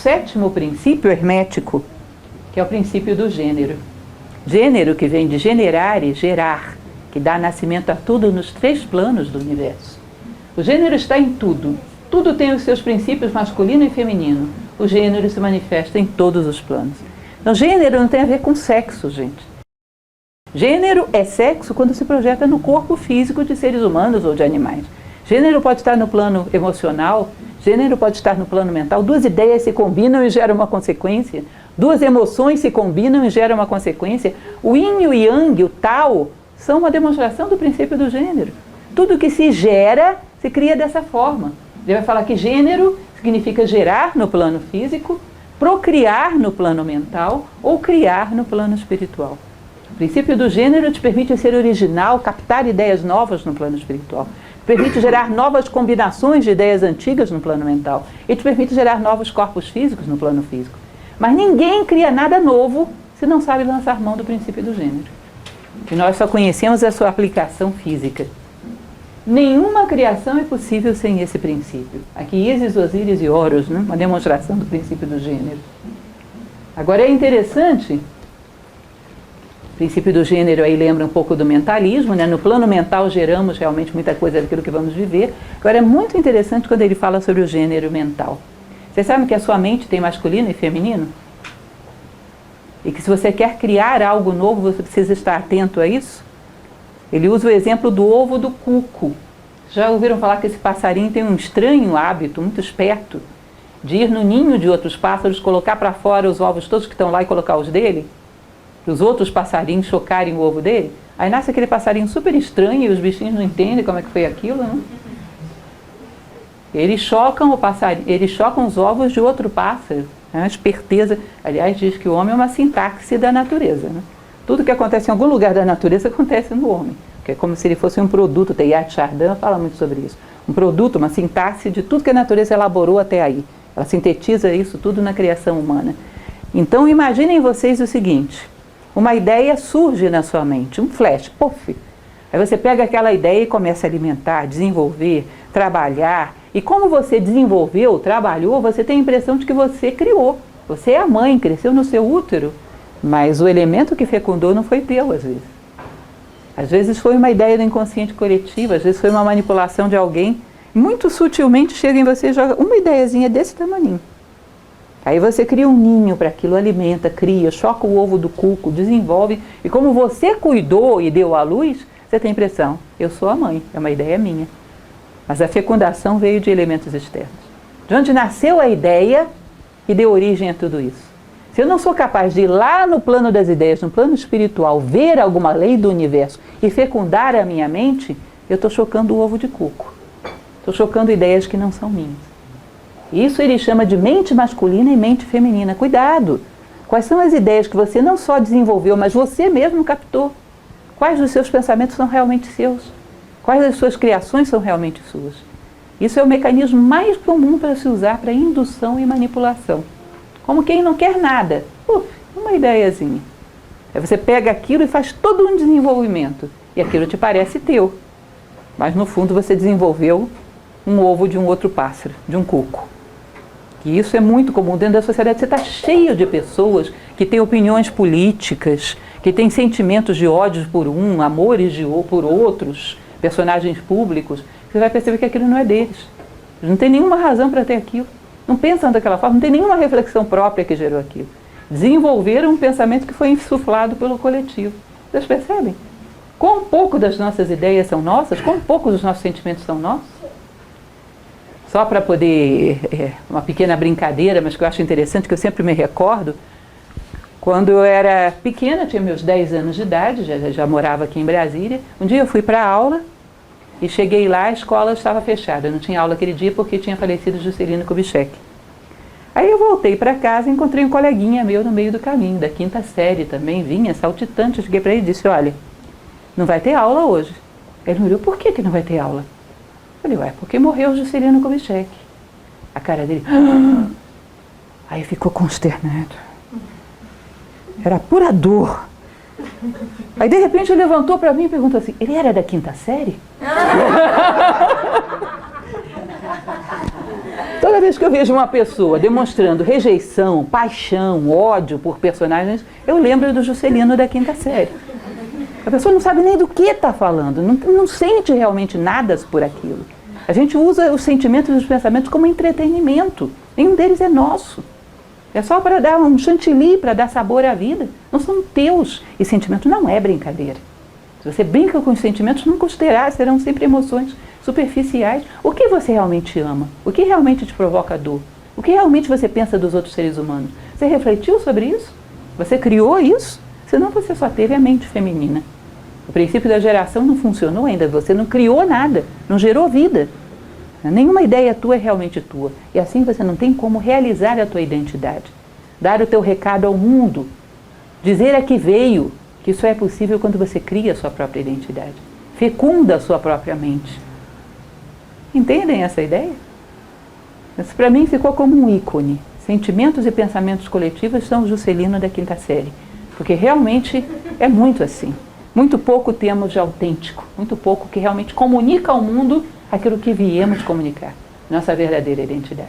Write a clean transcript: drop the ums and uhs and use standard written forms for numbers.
sétimo princípio hermético, que é o princípio do gênero. Gênero que vem de generar e gerar, que dá nascimento a tudo nos 3 planos do universo. O gênero está em tudo. Tudo tem os seus princípios masculino e feminino. O gênero se manifesta em todos os planos. Então, gênero não tem a ver com sexo, gente. Gênero é sexo quando se projeta no corpo físico de seres humanos ou de animais. Gênero pode estar no plano emocional, gênero pode estar no plano mental. 2 ideias se combinam e geram uma consequência. 2 emoções se combinam e geram uma consequência. O yin e o yang, o tao, são uma demonstração do princípio do gênero. Tudo que se gera, se cria dessa forma. Ele vai falar que gênero significa gerar no plano físico, procriar no plano mental ou criar no plano espiritual. O princípio do gênero te permite ser original, captar ideias novas no plano espiritual. Te permite gerar novas combinações de ideias antigas no plano mental. E te permite gerar novos corpos físicos no plano físico. Mas ninguém cria nada novo se não sabe lançar mão do princípio do gênero. E nós só conhecemos a sua aplicação física. Nenhuma criação é possível sem esse princípio. Aqui, Ísis, Osíris e Horus, né? Uma demonstração do princípio do gênero. Agora é interessante, o princípio do gênero aí lembra um pouco do mentalismo, né? No plano mental geramos realmente muita coisa daquilo que vamos viver. Agora é muito interessante quando ele fala sobre o gênero mental. Vocês sabem que a sua mente tem masculino e feminino? E que se você quer criar algo novo, você precisa estar atento a isso? Ele usa o exemplo do ovo do cuco. Já ouviram falar que esse passarinho tem um estranho hábito, muito esperto, de ir no ninho de outros pássaros, colocar para fora os ovos todos que estão lá e colocar os dele? Para os outros passarinhos chocarem o ovo dele? Aí nasce aquele passarinho super estranho e os bichinhos não entendem como é que foi aquilo, né? Eles chocam os ovos de outro pássaro. É uma esperteza. Aliás, diz que o homem é uma sintaxe da natureza, né? Tudo que acontece em algum lugar da natureza acontece no homem. Que é como se ele fosse um produto. Teilhard de Chardin fala muito sobre isso. Um produto, uma sintaxe de tudo que a natureza elaborou até aí. Ela sintetiza isso tudo na criação humana. Então, imaginem vocês o seguinte. Uma ideia surge na sua mente, um flash, puff. Aí você pega aquela ideia e começa a alimentar, desenvolver, trabalhar. E como você desenvolveu, trabalhou, você tem a impressão de que você criou. Você é a mãe, cresceu no seu útero. Mas o elemento que fecundou não foi teu, às vezes. Às vezes foi uma ideia do inconsciente coletivo, às vezes foi uma manipulação de alguém. Muito sutilmente chega em você e joga uma ideiazinha desse tamaninho. Aí você cria um ninho para aquilo, alimenta, cria, choca o ovo do cuco, desenvolve. E como você cuidou e deu à luz, você tem a impressão, eu sou a mãe, é uma ideia minha. Mas a fecundação veio de elementos externos. De onde nasceu a ideia que deu origem a tudo isso. Se eu não sou capaz de ir lá no plano das ideias, no plano espiritual, ver alguma lei do universo e fecundar a minha mente, eu estou chocando o ovo de cuco. Estou chocando ideias que não são minhas. Isso ele chama de mente masculina e mente feminina. Cuidado! Quais são as ideias que você não só desenvolveu, mas você mesmo captou? Quais dos seus pensamentos são realmente seus? Quais das suas criações são realmente suas? Isso é o mecanismo mais comum para se usar para indução e manipulação. Como quem não quer nada. Uma ideiazinha. Aí você pega aquilo e faz todo um desenvolvimento. E aquilo te parece teu. Mas no fundo você desenvolveu um ovo de um outro pássaro, de um cuco. E isso é muito comum dentro da sociedade. Você está cheio de pessoas que têm opiniões políticas, que têm sentimentos de ódio por um, amores por outros, personagens públicos. Você vai perceber que aquilo não é deles. Eles não têm nenhuma razão para ter aquilo. Não pensam daquela forma, não tem nenhuma reflexão própria que gerou aquilo. Desenvolveram um pensamento que foi insuflado pelo coletivo. Vocês percebem? Quão pouco das nossas ideias são nossas? Quão pouco dos nossos sentimentos são nossos? Só para poder, uma pequena brincadeira, mas que eu acho interessante, que eu sempre me recordo, quando eu era pequena, tinha meus 10 anos de idade, já morava aqui em Brasília, um dia eu fui para a aula e cheguei lá, a escola estava fechada, eu não tinha aula aquele dia porque tinha falecido Juscelino Kubitschek. Aí eu voltei para casa e encontrei um coleguinha meu no meio do caminho, da 5ª série também, vinha saltitante, eu cheguei para ele e disse, olha, não vai ter aula hoje. Ele me olhou, por que não vai ter aula? Eu falei, porque morreu Juscelino Kubitschek. A cara dele, aí ficou consternado. Era pura dor. Aí de repente ele levantou para mim e perguntou assim, ele era da 5ª série? Então Toda vez que eu vejo uma pessoa demonstrando rejeição, paixão, ódio por personagens, eu lembro do Juscelino da quinta série. A pessoa não sabe nem do que está falando, não sente realmente nada por aquilo. A gente usa os sentimentos e os pensamentos como entretenimento. Nenhum deles é nosso. É só para dar um chantilly, para dar sabor à vida. Não são teus. E sentimento não é brincadeira. Se você brinca com os sentimentos, nunca os terá, serão sempre emoções superficiais. O que você realmente ama? O que realmente te provoca dor? O que realmente você pensa dos outros seres humanos? Você refletiu sobre isso? Você criou isso? Senão você só teve a mente feminina. O princípio da geração não funcionou ainda, você não criou nada, não gerou vida. Nenhuma ideia tua é realmente tua. E assim você não tem como realizar a tua identidade. Dar o teu recado ao mundo. Dizer a que veio, que isso é possível quando você cria a sua própria identidade. Fecunda a sua própria mente. Entendem essa ideia? Isso para mim ficou como um ícone. Sentimentos e pensamentos coletivos são o Juscelino da quinta série. Porque realmente é muito assim. Muito pouco temos de autêntico. Muito pouco que realmente comunica ao mundo aquilo que viemos comunicar. Nossa verdadeira identidade.